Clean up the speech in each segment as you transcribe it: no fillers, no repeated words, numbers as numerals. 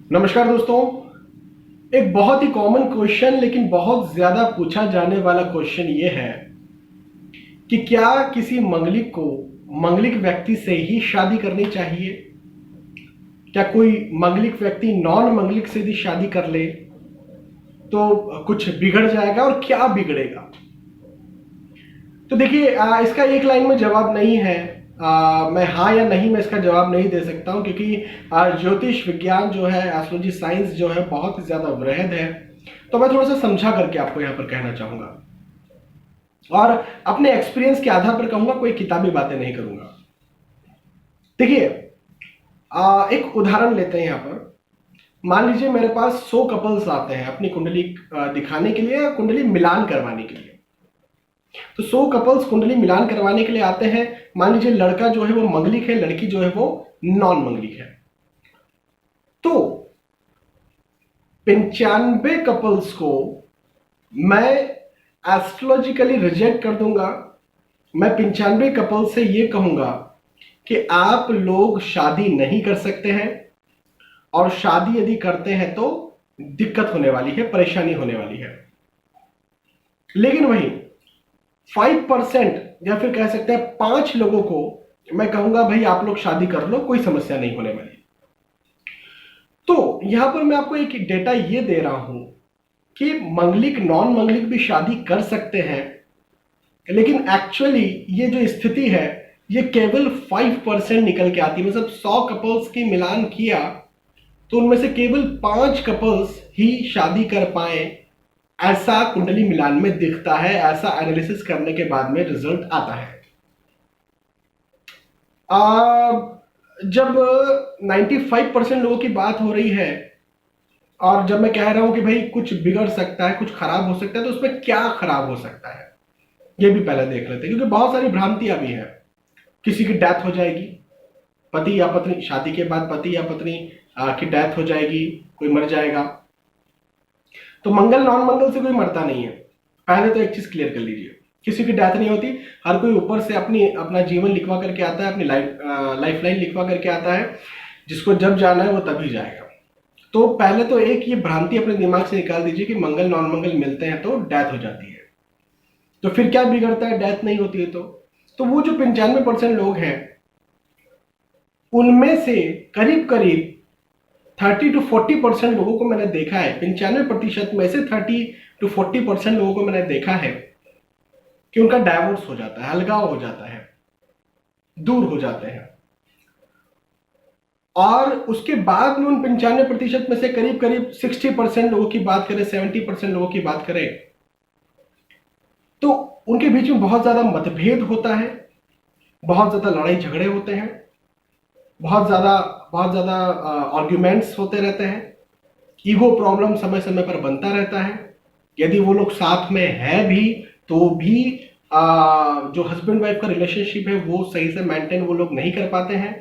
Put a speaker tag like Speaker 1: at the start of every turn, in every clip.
Speaker 1: नमस्कार दोस्तों। एक बहुत ही कॉमन क्वेश्चन लेकिन बहुत ज्यादा पूछा जाने वाला क्वेश्चन ये है कि क्या किसी मंगलिक को मंगलिक व्यक्ति से ही शादी करनी चाहिए? क्या कोई मंगलिक व्यक्ति नॉन मंगलिक से भी शादी कर ले तो कुछ बिगड़ जाएगा और क्या बिगड़ेगा? तो देखिए, इसका एक लाइन में जवाब नहीं है। मैं हाँ या नहीं में इसका जवाब नहीं दे सकता हूं, क्योंकि ज्योतिष विज्ञान जो है, एस्ट्रोलॉजी साइंस जो है, बहुत ही ज्यादा वृहद है। तो मैं थोड़ा सा समझा करके आपको यहाँ पर कहना चाहूंगा और अपने एक्सपीरियंस के आधार पर कहूंगा, कोई किताबी बातें नहीं करूंगा। देखिए, एक उदाहरण लेते हैं यहाँ पर। मान लीजिए मेरे पास 100 कपल्स आते हैं अपनी कुंडली दिखाने के लिए, कुंडली मिलान करवाने के लिए। तो 100 कपल्स कुंडली मिलान करवाने के लिए आते हैं। मान लीजिए लड़का जो है वो मंगलिक है, लड़की जो है वो नॉन मंगलिक है। तो 95 कपल्स को मैं एस्ट्रोलॉजिकली रिजेक्ट कर दूंगा। मैं 95 कपल्स से ये कहूंगा कि आप लोग शादी नहीं कर सकते हैं, और शादी यदि करते हैं तो दिक्कत होने वाली है, परेशानी होने वाली है। लेकिन वही 5% या फिर कह सकते हैं 5 लोगों को मैं कहूंगा भाई आप लोग शादी कर लो, कोई समस्या नहीं होने वाली। तो यहां पर मैं आपको एक डेटा ये दे रहा हूं कि मंगलिक नॉन मंगलिक भी शादी कर सकते हैं, लेकिन एक्चुअली ये जो स्थिति है ये केवल 5% निकल के आती है। मतलब 100 कपल्स की मिलान किया तो उनमें से केवल 5 कपल्स ही शादी कर पाए, ऐसा कुंडली मिलान में दिखता है। ऐसा एनालिसिस करने के बाद में रिजल्ट आता है। जब 95% लोगों की बात हो रही है और जब मैं कह रहा हूं कि भाई कुछ बिगड़ सकता है, कुछ खराब हो सकता है, तो उसमें क्या खराब हो सकता है ये भी पहले देख लेते हैं, क्योंकि बहुत सारी भ्रांतियां भी हैं। किसी की डेथ हो जाएगी, पति या पत्नी, शादी के बाद पति या पत्नी की डेथ हो जाएगी, कोई मर जाएगा। तो मंगल नॉन मंगल से कोई मरता नहीं है। पहले तो एक चीज क्लियर कर लीजिए, किसी की डेथ नहीं होती। हर कोई ऊपर से अपना जीवन लिखवा करके आता है, अपनी लाइफ लाइन लिखवा करके आता है। जिसको जब जाना है वो तभी जाएगा। तो पहले तो एक ये भ्रांति अपने दिमाग से निकाल दीजिए कि मंगल नॉन मंगल मिलते हैं तो डेथ हो जाती है। तो फिर क्या बिगड़ता है, डेथ नहीं होती है तो वो जो 95% लोग हैं उनमें से करीब करीब 30 to 40% लोगों को मैंने देखा है, 95% में से 30 to 40% लोगों को मैंने देखा है कि उनका डाइवोर्स हो जाता है, अलगाव हो जाता है, दूर हो जाते हैं। और उसके बाद में उन 95% में से करीब करीब 60% लोगों की बात करें, 70% लोगों की बात करें, तो उनके बीच में बहुत ज्यादा मतभेद होता है, बहुत ज्यादा लड़ाई झगड़े होते हैं, बहुत ज्यादा आर्ग्यूमेंट्स होते रहते हैं। ईगो प्रॉब्लम समय समय पर बनता रहता है। यदि वो लोग साथ में है भी तो भी जो हस्बैंड वाइफ का रिलेशनशिप है वो सही से मेंटेन वो लोग नहीं कर पाते हैं।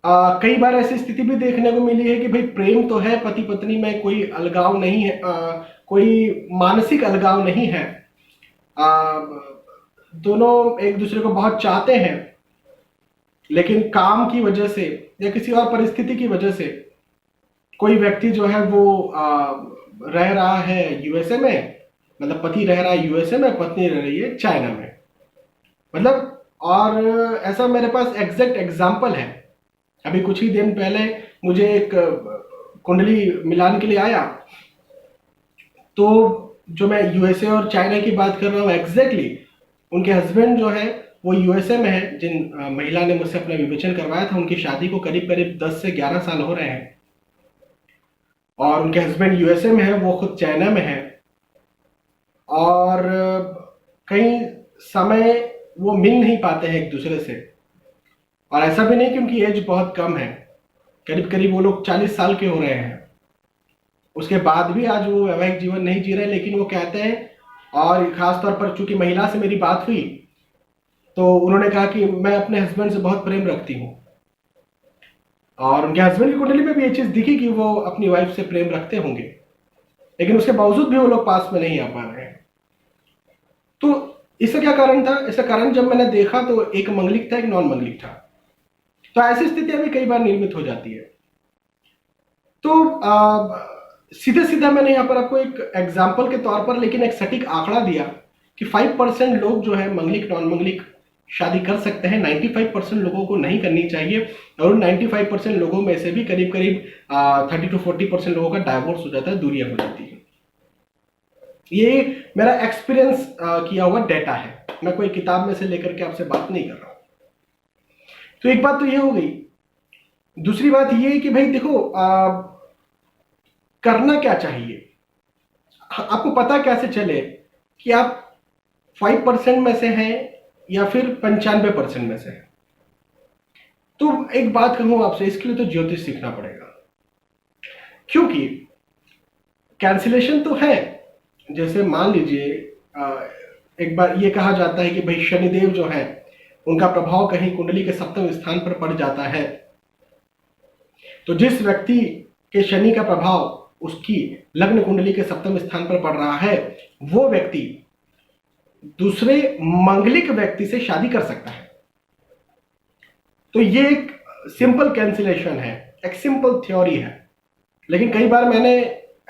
Speaker 1: कई बार ऐसी स्थिति भी देखने को मिली है कि भाई प्रेम तो है, पति पत्नी में कोई अलगाव नहीं है, कोई मानसिक अलगाव नहीं है, दोनों एक दूसरे को बहुत चाहते हैं, लेकिन काम की वजह से या किसी और परिस्थिति की वजह से कोई व्यक्ति जो है वो रह रहा है यूएसए में, मतलब पति रह रहा है यूएसए में, पत्नी रह रही है चाइना में। मतलब और ऐसा मेरे पास एग्जैक्ट एग्जाम्पल है। अभी कुछ ही दिन पहले मुझे एक कुंडली मिलान के लिए आया, तो जो मैं यूएसए और चाइना की बात कर रहा हूँ, एग्जैक्टली उनके हस्बैंड जो है वो यूएसए में है। जिन महिला ने मुझसे अपना विवेचन करवाया था उनकी शादी को करीब करीब 10 से 11 साल हो रहे हैं, और उनके हस्बैंड यूएसए में है, वो खुद चाइना में है। और कई समय वो मिल नहीं पाते हैं एक दूसरे से। और ऐसा भी नहीं कि उनकी एज बहुत कम है, करीब करीब वो लोग 40 साल के हो रहे हैं। उसके बाद भी आज वो वैवाहिक जीवन नहीं जी रहे, लेकिन वो कहते हैं, और खासतौर पर चूंकि महिला से मेरी बात हुई तो उन्होंने कहा कि मैं अपने हस्बैंड से बहुत प्रेम रखती हूँ। और उनके हस्बैंड की कुंडली में भी ये चीज दिखी कि वो अपनी वाइफ से प्रेम रखते होंगे, लेकिन उसके बावजूद भी वो लोग पास में नहीं आ पा रहे हैं। तो इसका क्या कारण था? इसका कारण जब मैंने देखा तो एक मंगलिक था, एक नॉन मंगलिक था। तो ऐसी स्थितियां भी कई बार निर्मित हो जाती है। तो सीधे सीधा मैंने यहाँ पर आपको एक एग्जाम्पल के तौर पर लेकिन एक सटीक आंकड़ा दिया कि 5% लोग जो है मंगलिक नॉन मंगलिक शादी कर सकते हैं, 95% लोगों को नहीं करनी चाहिए, और उन 95% लोगों में से भी करीब करीब 30 to 40% लोगों का डाइवोर्स हो जाता है, दूरियां हो जाती है। ये मेरा एक्सपीरियंस किया हुआ डेटा है, मैं कोई किताब में से लेकर के आपसे बात नहीं कर रहा हूं। तो एक बात तो ये हो गई। दूसरी बात ये है कि भाई देखो, करना क्या चाहिए, आपको पता कैसे चले कि आप 5% में से हैं या फिर 95% में से हैं। तो एक बात कहूं आपसे, इसके लिए तो ज्योतिष सीखना पड़ेगा, क्योंकि कैंसिलेशन तो है। जैसे मान लीजिए एक बार ये कहा जाता है कि भाई शनिदेव जो है उनका प्रभाव कहीं कुंडली के 7वें स्थान पर पड़ जाता है, तो जिस व्यक्ति के शनि का प्रभाव उसकी लग्न कुंडली के 7वें स्थान पर पड़ रहा है, वो व्यक्ति दूसरे मंगलिक व्यक्ति से शादी कर सकता है। तो ये एक सिंपल कैंसिलेशन है, एक सिंपल थ्योरी है, लेकिन कई बार मैंने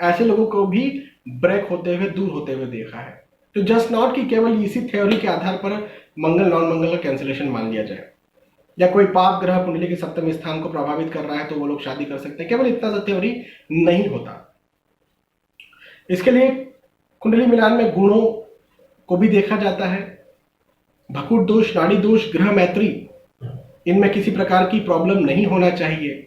Speaker 1: ऐसे लोगों को भी ब्रेक होते हुए, दूर होते हुए देखा है। तो जस्ट नॉट कि केवल इसी थ्योरी के आधार पर मंगल नॉन मंगल का कैंसिलेशन मान लिया जाए, या कोई पाप ग्रह कुंडली के 7वें स्थान को प्रभावित कर रहा है तो वो लोग शादी कर सकते हैं, केवल इतना सा थ्योरी नहीं होता। इसके लिए कुंडली मिलान में गुणों को भी देखा जाता है। भकुट दोष, नाड़ी दोष, ग्रह मैत्री, इनमें किसी प्रकार की प्रॉब्लम नहीं होना चाहिए।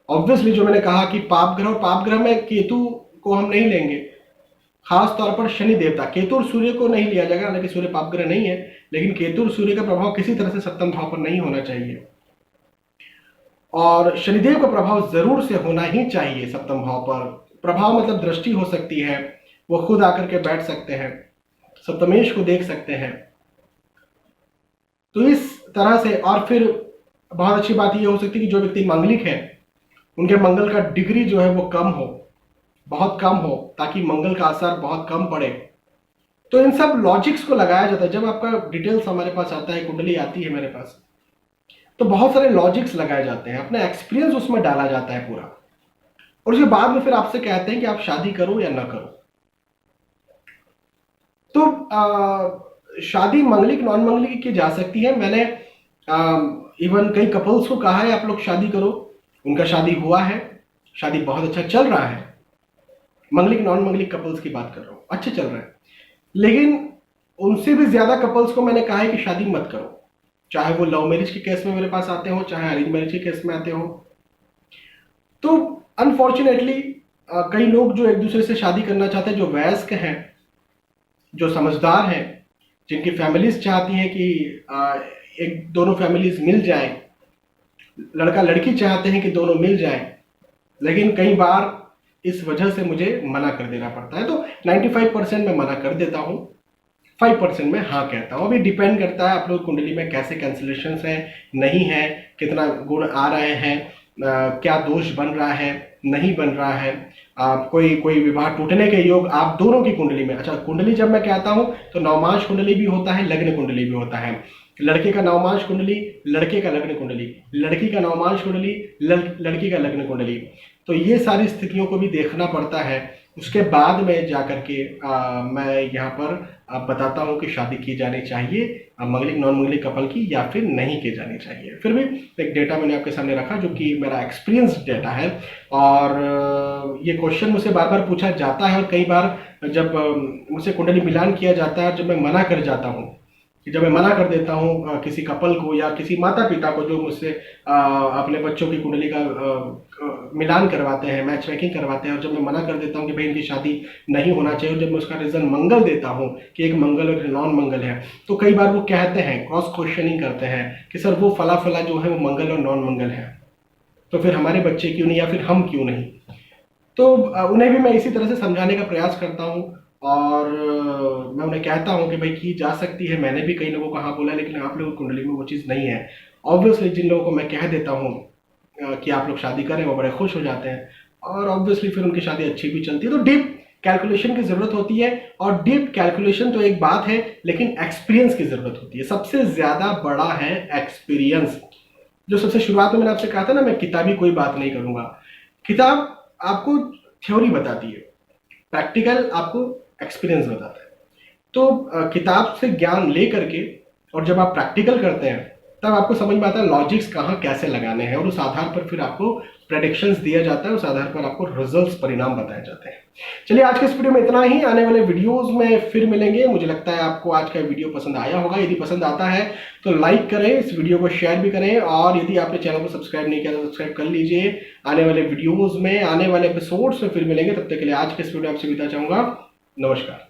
Speaker 1: ऑब्वियसली जो मैंने कहा कि पाप ग्रह, और पाप ग्रह में केतु को हम नहीं लेंगे, खास तौर पर शनि देवता। केतु और सूर्य को नहीं लिया जाएगा, हालांकि सूर्य पाप ग्रह नहीं है, लेकिन केतु और सूर्य का प्रभाव किसी तरह से 7वें भाव पर नहीं होना चाहिए, और शनिदेव का प्रभाव जरूर से होना ही चाहिए 7वें भाव पर। प्रभाव मतलब दृष्टि हो सकती है, वो खुद आकर के बैठ सकते हैं, सप्तमेश को देख सकते हैं। तो इस तरह से, और फिर बहुत अच्छी बात यह हो सकती है कि जो व्यक्ति मंगलिक है उनके मंगल का डिग्री जो है वो कम हो, बहुत कम हो, ताकि मंगल का असर बहुत कम पड़े। तो इन सब लॉजिक्स को लगाया जाता है। जब आपका डिटेल्स हमारे पास आता है, कुंडली आती है मेरे पास, तो बहुत सारे लॉजिक्स लगाए जाते हैं, अपना एक्सपीरियंस उसमें डाला जाता है पूरा, और उसके बाद में फिर आपसे कहते हैं कि आप शादी करो या ना करो। तो शादी मंगलिक नॉन मंगलिक की जा सकती है। मैंने इवन कई कपल्स को कहा है आप लोग शादी करो, उनका शादी हुआ है, शादी बहुत अच्छा चल रहा है। मंगलिक नॉन मंगलिक कपल्स की बात कर रहा हूं, अच्छे चल रहे हैं, लेकिन उनसे भी ज्यादा कपल्स को मैंने कहा है कि शादी मत करो, चाहे वो लव मैरिज के केस में मेरे पास आते हो, चाहे अरेंज मैरिज के केस में आते हो। तो अनफॉर्चुनेटली कई लोग जो एक दूसरे से शादी करना चाहते हैं, जो वयस्क हैं, जो समझदार हैं, जिनकी फैमिलीज चाहती हैं कि एक दोनों फैमिलीज मिल जाए, लड़का लड़की चाहते हैं कि दोनों मिल जाए, लेकिन कई बार इस वजह से मुझे मना कर देना पड़ता है। तो 95% में मना कर देता हूं, 5% में हाँ कहता हूं। अभी डिपेंड करता है आप लोग कुंडली में कैसे कैंसिलेशंस हैं, नहीं है, कितना गुण आ रहे हैं, क्या दोष बन रहा है, नहीं बन रहा है, कोई विवाह टूटने के योग आप दोनों की कुंडली में। अच्छा, कुंडली जब मैं कहता हूं तो नवमांश कुंडली भी होता है, लग्न कुंडली भी होता है। लड़के का नवमांश कुंडली, लड़के का लग्न कुंडली, लड़की का नवमांश कुंडली, लड़की का लग्न कुंडली। तो ये सारी स्थितियों को भी देखना पड़ता है। उसके बाद में जाकर के मैं यहाँ पर बताता हूँ कि शादी की जानी चाहिए मंगलिक नॉन मंगलिक कपल की, या फिर नहीं की जानी चाहिए। फिर भी एक डेटा मैंने आपके सामने रखा जो कि मेरा एक्सपीरियंस डेटा है, और ये क्वेश्चन मुझसे बार बार पूछा जाता है, और कई बार जब मुझसे कुंडली मिलान किया जाता है, जब मैं मना कर जाता हूँ, जब मैं मना कर देता हूँ किसी कपल को या किसी माता पिता को जो मुझसे अपने बच्चों की कुंडली का मिलान करवाते हैं, मैच मेकिंग करवाते हैं, और जब मैं मना कर देता हूँ कि भाई इनकी शादी नहीं होना चाहिए, जब मैं उसका रीज़न मंगल देता हूँ कि एक मंगल और नॉन मंगल है, तो कई बार वो कहते हैं, क्रॉस क्वेश्चनिंग करते हैं कि सर वो फला फला जो है वो मंगल और नॉन मंगल है, तो फिर हमारे बच्चे क्यों नहीं, या फिर हम क्यों नहीं। तो उन्हें भी मैं इसी तरह से समझाने का प्रयास करता हूँ, और मैं उन्हें कहता हूँ कि भाई की जा सकती है। मैंने भी कई लोगों को हाँ बोला, लेकिन आप लोगों की कुंडली में वो चीज़ नहीं है। ऑब्वियसली जिन लोगों को मैं कह देता हूँ कि आप लोग शादी करें, वो बड़े खुश हो जाते हैं, और ऑब्वियसली फिर उनकी शादी अच्छी भी चलती है। तो डीप कैलकुलेशन की ज़रूरत होती है, और डीप कैलकुलेशन तो एक बात है, लेकिन एक्सपीरियंस की ज़रूरत होती है। सबसे ज़्यादा बड़ा है एक्सपीरियंस। जो सबसे शुरुआत में मैंने आपसे कहा था ना, मैं किताबी कोई बात नहीं करूँगा, किताब आपको थ्योरी बताती है, प्रैक्टिकल आपको एक्सपीरियंस बताता है। तो किताब से ज्ञान ले करके और जब आप प्रैक्टिकल करते हैं तब आपको समझ में आता है लॉजिक्स कहाँ कैसे लगाने हैं, और उस आधार पर फिर आपको प्रेडिक्शंस दिया जाता है, उस आधार पर आपको रिजल्ट्स परिणाम बताए जाते हैं। चलिए आज के इस वीडियो में इतना ही, आने वाले वीडियोस में फिर मिलेंगे। मुझे लगता है आपको आज का वीडियो पसंद आया होगा। यदि पसंद आता है तो लाइक करें, इस वीडियो को शेयर भी करें, और यदि आपने चैनल को सब्सक्राइब नहीं किया तो सब्सक्राइब कर लीजिए। आने वाले वीडियोज में, आने वाले एपिसोड्स में फिर मिलेंगे। तब तक के लिए आज के इस वीडियो आपसे विदा चाहूंगा। नमस्कार।